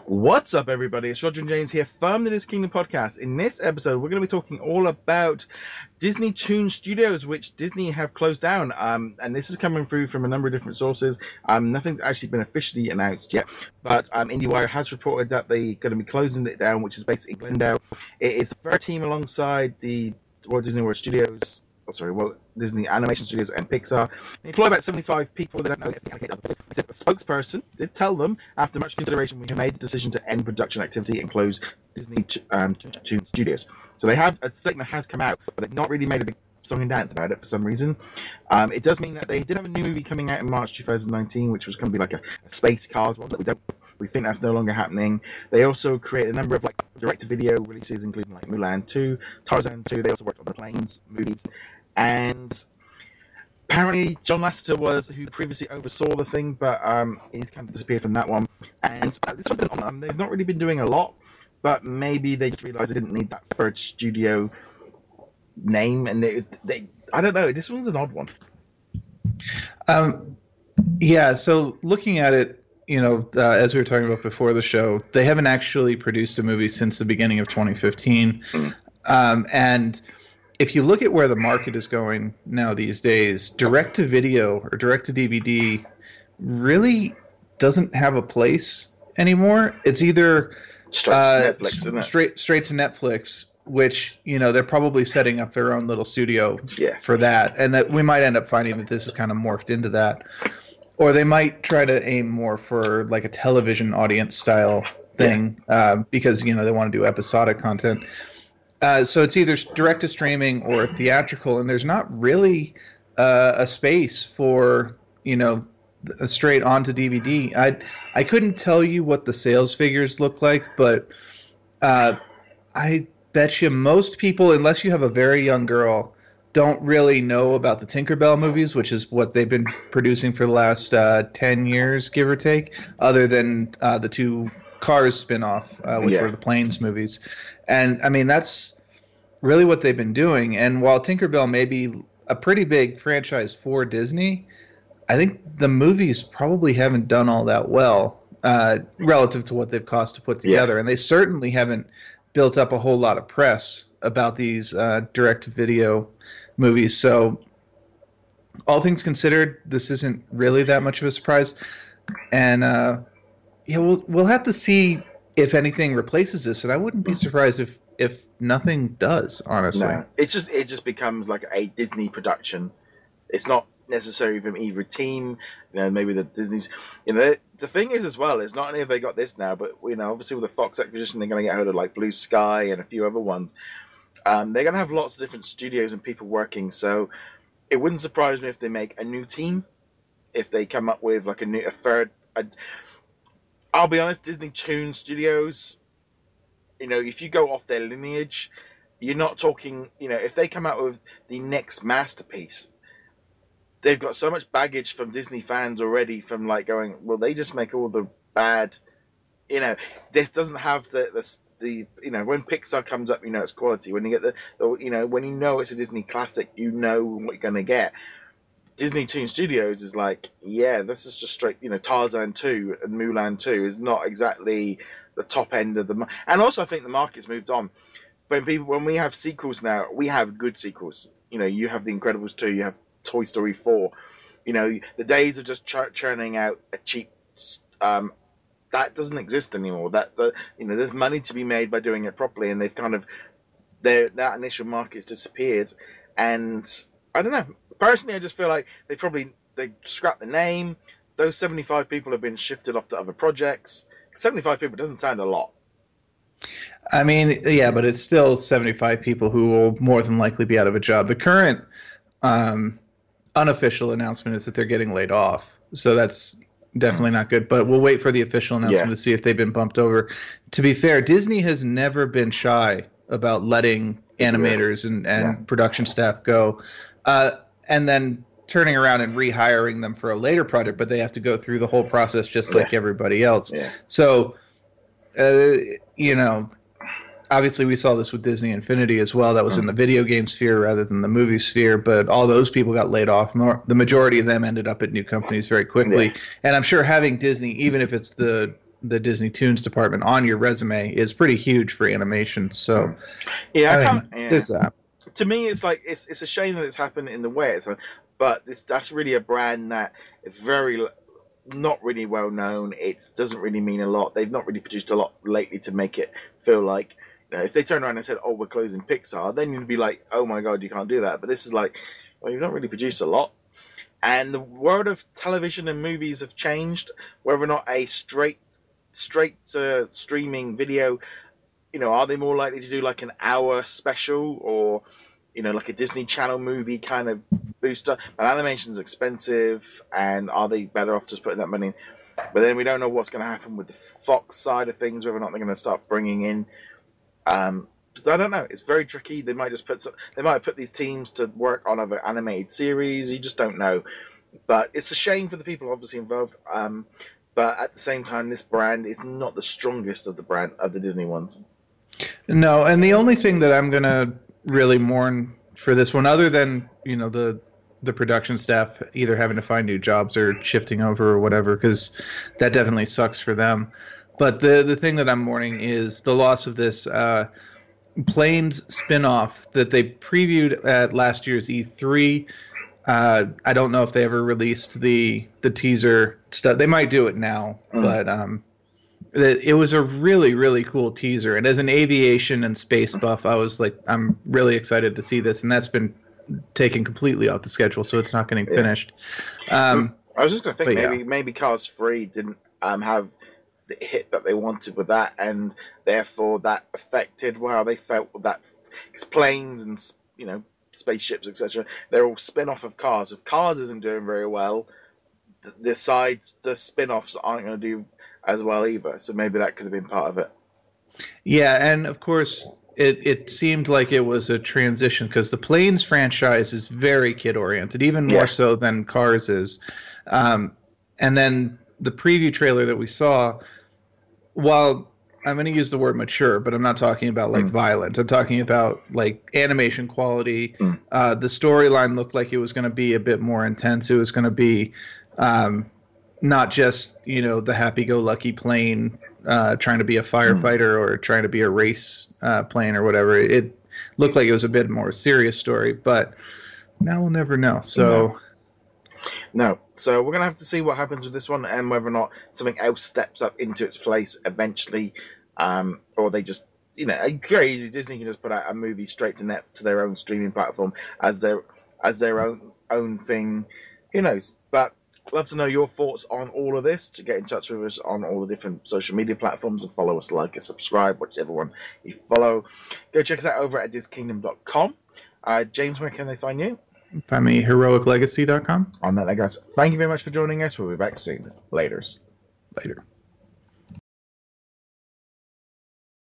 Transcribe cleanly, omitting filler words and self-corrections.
What's up, everybody? It's Roger and James here from the DisKingdom Podcast. In this episode, we're going to be talking all about DisneyToon Studios, which Disney have closed down. And this is coming through from a number of different sources. Nothing's actually been officially announced yet, but IndieWire has reported that they're going to be closing it down, which is based in Glendale. It is the third team alongside the Walt Disney World Studios. Walt Disney Animation Studios and Pixar. They employ about 75 people. They don't know if they allocate other places. A spokesperson did tell them, after much consideration, we have made the decision to end production activity and close DisneyToon Studios. So they have, a statement has come out, but they've not really made a big song and dance about it for some reason. It does mean that they did have a new movie coming out in March 2019, which was going to be like a Space Cars one that we think that's no longer happening. They also create a number of direct-to-video releases, including like Mulan 2, Tarzan 2. They also worked on the Planes movies. And apparently John Lasseter was who previously oversaw the thing, but he's kind of disappeared from that one. And they've not really been doing a lot, but maybe they just realized they didn't need that third studio name, and I don't know. This one's an odd one. Yeah. So looking at it, as we were talking about before the show, they haven't actually produced a movie since the beginning of 2015, and if you look at where the market is going now these days, direct-to-video or direct-to-DVD really doesn't have a place anymore. It's either straight to Netflix, isn't it? Straight to Netflix, which, they're probably setting up their own little studio for that. And that we might end up finding that this is kind of morphed into that. Or they might try to aim more for like a television audience style thing because, they want to do episodic content. So it's either direct to streaming or theatrical, and there's not really a space for a straight onto DVD. I couldn't tell you what the sales figures look like, but I bet you most people, unless you have a very young girl, don't really know about the Tinkerbell movies, which is what they've been producing for the last 10 years, give or take, other than the two Cars spin-off, which were the Planes movies. And I mean, that's really what they've been doing. And while Tinkerbell may be a pretty big franchise for Disney, I think the movies probably haven't done all that well relative to what they've cost to put together. And they certainly haven't built up a whole lot of press about these direct-to-video movies. So all things considered, this isn't really that much of a surprise. And we'll have to see if anything replaces this, and I wouldn't be surprised if nothing does, honestly. No. It just becomes like a Disney production. It's not necessarily from either team. Maybe the Disney's. The thing is as well, it's not only have they got this now, but obviously with the Fox acquisition, they're going to get hold of like Blue Sky and a few other ones. They're going to have lots of different studios and people working. So it wouldn't surprise me if they make a new team, if they come up with like a third. I'll be honest, DisneyToon Studios, if you go off their lineage, you're not talking, if they come out with the next masterpiece, they've got so much baggage from Disney fans already from like going, well, they just make all the bad, this doesn't have the when Pixar comes up, it's quality. When you get when it's a Disney classic, what you're going to get. DisneyToon Studios is like, this is just straight, Tarzan 2 and Mulan 2 is not exactly the top end of the... And also, I think the market's moved on. When we have sequels now, we have good sequels. You have The Incredibles 2, you have Toy Story 4. The days of just churning out a cheap... that doesn't exist anymore. There's money to be made by doing it properly, and they've kind of... that initial market's disappeared, and I don't know. Personally, I just feel like they scrapped the name. Those 75 people have been shifted off to other projects. 75 people doesn't sound a lot. I mean, yeah, but it's still 75 people who will more than likely be out of a job. The current unofficial announcement is that they're getting laid off. So that's definitely not good. But we'll wait for the official announcement to see if they've been bumped over. To be fair, Disney has never been shy about letting animators and production staff go. And then turning around and rehiring them for a later project, but they have to go through the whole process just like everybody else. Yeah. So, obviously we saw this with Disney Infinity as well. That was in the video game sphere rather than the movie sphere, but all those people got laid off. The majority of them ended up at new companies very quickly. Yeah. And I'm sure having Disney, even if it's the the DisneyToons department on your resume is pretty huge for animation. So yeah, there's that. To me, it's like it's a shame that it's happened in the West, but that's really a brand that is very not really well known. It doesn't really mean a lot. They've not really produced a lot lately to make it feel like, you know, if they turned around and said, "Oh, we're closing Pixar," then you'd be like, "Oh my god, you can't do that." But this is like, well, you've not really produced a lot. And the world of television and movies have changed. Whether or not a straight streaming video, you know, are they more likely to do like an hour special or, you know, like a Disney Channel movie kind of booster? But animation's expensive, and are they better off just putting that money in? But then we don't know what's going to happen with the Fox side of things, whether or not they're going to start bringing in. So I don't know. It's very tricky. They might just put these teams to work on other animated series. You just don't know. But it's a shame for the people obviously involved. But at the same time, this brand is not the strongest of the Disney ones. No, and the only thing that I'm gonna really mourn for this one, other than, you know, the production staff either having to find new jobs or shifting over or whatever, because that definitely sucks for them. But the thing that I'm mourning is the loss of this Planes spinoff that they previewed at last year's E3. I don't know if they ever released the teaser stuff. They might do it now, but it was a really, really cool teaser. And as an aviation and space buff, I was like, I'm really excited to see this. And that's been taken completely off the schedule, so it's not getting finished. I was just going to think maybe Cars 3 didn't have the hit that they wanted with that, and therefore that affected how they felt with that. Because planes and, you know, spaceships, etc., they're all spin-off of Cars. If Cars isn't doing very well, the spin-offs aren't going to do as well either. So maybe that could have been part of it. Yeah, and of course it seemed like it was a transition, because the Planes franchise is very kid-oriented, even more so than Cars is. And then the preview trailer that we saw, while I'm going to use the word mature, but I'm not talking about like violent. I'm talking about like animation quality. The storyline looked like it was going to be a bit more intense. It was going to be not just, you know, the happy-go-lucky plane trying to be a firefighter or trying to be a race plane or whatever. It looked like it was a bit more serious story, but now we'll never know. So. No. So we're going to have to see what happens with this one, and whether or not something else steps up into its place eventually, or they just, you know, very easy. Disney can just put out a movie straight to their own streaming platform as their own thing. Who knows? But I'd love to know your thoughts on all of this. To get in touch with us on all the different social media platforms and follow us, like and subscribe, whichever one you follow. Go check us out over at DisKingdom.com. James, where can they find you? Find me heroiclegacy.com. On that, guys. Thank you very much for joining us. We'll be back soon. Later.